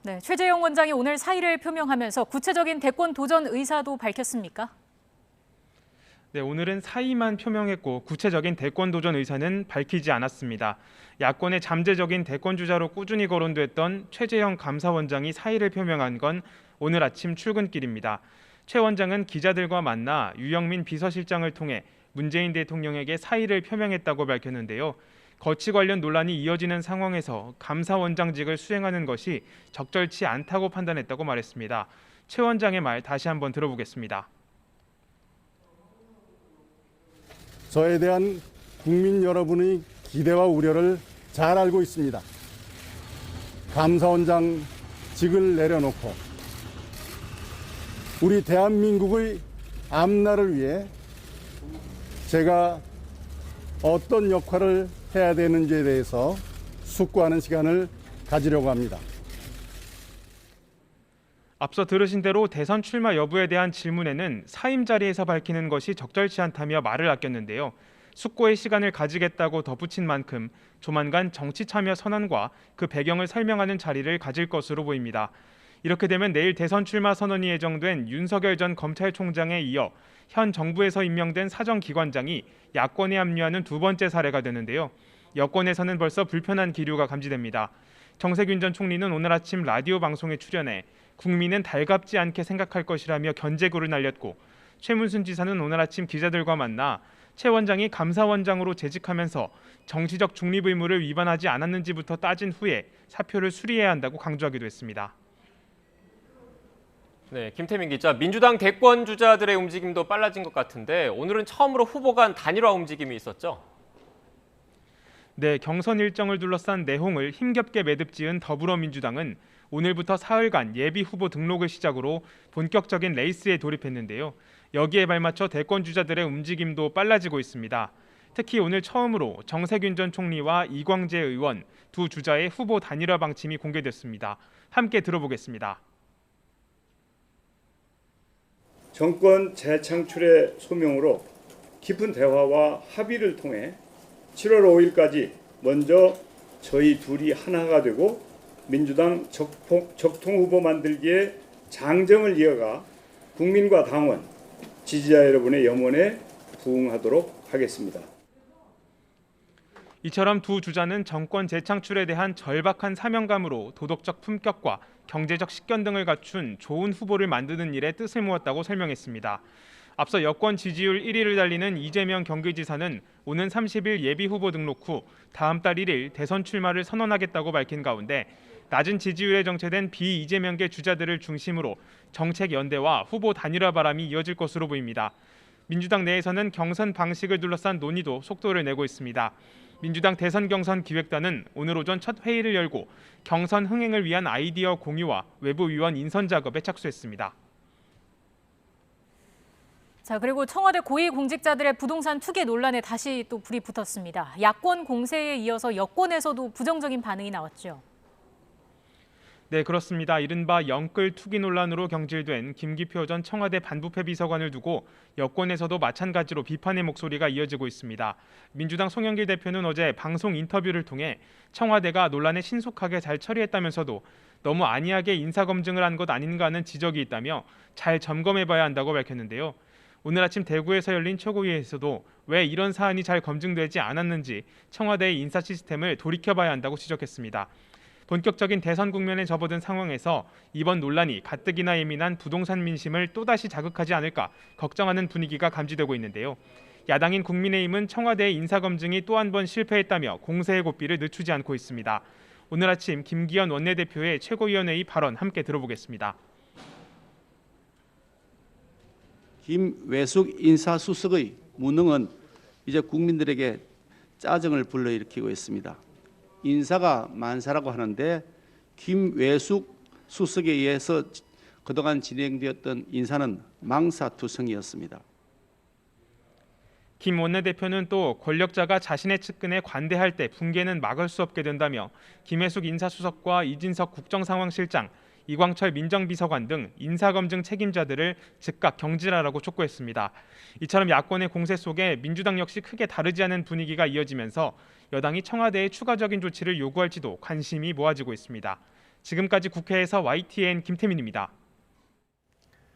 네, 최재형 원장이 오늘 사의를 표명하면서 구체적인 대권 도전 의사도 밝혔습니까? 네, 오늘은 사의만 표명했고 구체적인 대권 도전 의사는 밝히지 않았습니다. 야권의 잠재적인 대권 주자로 꾸준히 거론됐던 최재형 감사원장이 사의를 표명한 건 오늘 아침 출근길입니다. 최 원장은 기자들과 만나 유영민 비서실장을 통해 문재인 대통령에게 사의를 표명했다고 밝혔는데요. 거치 관련 논란이 이어지는 상황에서 감사원장직을 수행하는 것이 적절치 않다고 판단했다고 말했습니다. 최 원장의 말 다시 한번 들어보겠습니다. 저에 대한 국민 여러분의 기대와 우려를 잘 알고 있습니다. 감사원장직을 내려놓고 우리 대한민국의 앞날을 위해 제가 어떤 역할을 해야 되는지에 대해서 숙고하는 시간을 가지려고 합니다. 앞서 들으신 대로 대선 출마 여부에 대한 질문에는 사임 자리에서 밝히는 것이 적절치 않다며 말을 아꼈는데요. 숙고의 시간을 가지겠다고 덧붙인 만큼 조만간 정치 참여 선언과 그 배경을 설명하는 자리를 가질 것으로 보입니다. 이렇게 되면 내일 대선 출마 선언이 예정된 윤석열 전 검찰총장에 이어 현 정부에서 임명된 사정기관장이 야권에 합류하는 두 번째 사례가 되는데요. 여권에서는 벌써 불편한 기류가 감지됩니다. 정세균 전 총리는 오늘 아침 라디오 방송에 출연해 국민은 달갑지 않게 생각할 것이라며 견제구를 날렸고, 최문순 지사는 오늘 아침 기자들과 만나 최 원장이 감사원장으로 재직하면서 정치적 중립 의무를 위반하지 않았는지부터 따진 후에 사표를 수리해야 한다고 강조하기도 했습니다. 네, 김태민 기자, 민주당 대권 주자들의 움직임도 빨라진 것 같은데 오늘은 처음으로 후보 간 단일화 움직임이 있었죠? 네, 경선 일정을 둘러싼 내홍을 힘겹게 매듭지은 더불어민주당은 오늘부터 사흘간 예비 후보 등록을 시작으로 본격적인 레이스에 돌입했는데요. 여기에 발맞춰 대권 주자들의 움직임도 빨라지고 있습니다. 특히 오늘 처음으로 정세균 전 총리와 이광재 의원 두 주자의 후보 단일화 방침이 공개됐습니다. 함께 들어보겠습니다. 정권 재창출의 소명으로 깊은 대화와 합의를 통해 7월 5일까지 먼저 저희 둘이 하나가 되고 민주당 적통 후보 만들기에 장정을 이어가 국민과 당원, 지지자 여러분의 염원에 부응하도록 하겠습니다. 이처럼 두 주자는 정권 재창출에 대한 절박한 사명감으로 도덕적 품격과 경제적 식견 등을 갖춘 좋은 후보를 만드는 일에 뜻을 모았다고 설명했습니다. 앞서 여권 지지율 1위를 달리는 이재명 경기지사는 오는 30일 예비 후보 등록 후 다음 달 1일 대선 출마를 선언하겠다고 밝힌 가운데 낮은 지지율에 정체된 비이재명계 주자들을 중심으로 정책 연대와 후보 단일화 바람이 이어질 것으로 보입니다. 민주당 내에서는 경선 방식을 둘러싼 논의도 속도를 내고 있습니다. 민주당 대선 경선 기획단은 오늘 오전 첫 회의를 열고 경선 흥행을 위한 아이디어 공유와 외부 위원 인선 작업에 착수했습니다. 자, 그리고 청와대 고위공직자들의 부동산 투기 논란에 다시 또 불이 붙었습니다. 야권 공세에 이어서 여권에서도 부정적인 반응이 나왔죠. 네, 그렇습니다. 이른바 영끌 투기 논란으로 경질된 김기표 전 청와대 반부패 비서관을 두고 여권에서도 마찬가지로 비판의 목소리가 이어지고 있습니다. 민주당 송영길 대표는 어제 방송 인터뷰를 통해 청와대가 논란을 신속하게 잘 처리했다면서도 너무 안이하게 인사검증을 한 것 아닌가 하는 지적이 있다며 잘 점검해봐야 한다고 밝혔는데요. 오늘 아침 대구에서 열린 최고위에서도 왜 이런 사안이 잘 검증되지 않았는지 청와대의 인사 시스템을 돌이켜봐야 한다고 지적했습니다. 본격적인 대선 국면에 접어든 상황에서 이번 논란이 가뜩이나 예민한 부동산 민심을 또다시 자극하지 않을까 걱정하는 분위기가 감지되고 있는데요. 야당인 국민의힘은 청와대의 인사검증이 또 한 번 실패했다며 공세의 고삐를 늦추지 않고 있습니다. 오늘 아침 김기현 원내대표의 최고위원회의 발언 함께 들어보겠습니다. 김외숙 인사수석의 무능은 이제 국민들에게 짜증을 불러일으키고 있습니다. 인사가 만사라고 하는데 김외숙 수석에 의해서 그동안 진행되었던 인사는 망사투성이었습니다. 김 원내대표는 또 권력자가 자신의 측근에 관대할 때 붕괴는 막을 수 없게 된다며 김혜숙 인사수석과 이진석 국정상황실장, 이광철 민정비서관 등 인사검증 책임자들을 즉각 경질하라고 촉구했습니다. 이처럼 야권의 공세 속에 민주당 역시 크게 다르지 않은 분위기가 이어지면서 여당이 청와대에 추가적인 조치를 요구할지도 관심이 모아지고 있습니다. 지금까지 국회에서 YTN 김태민입니다.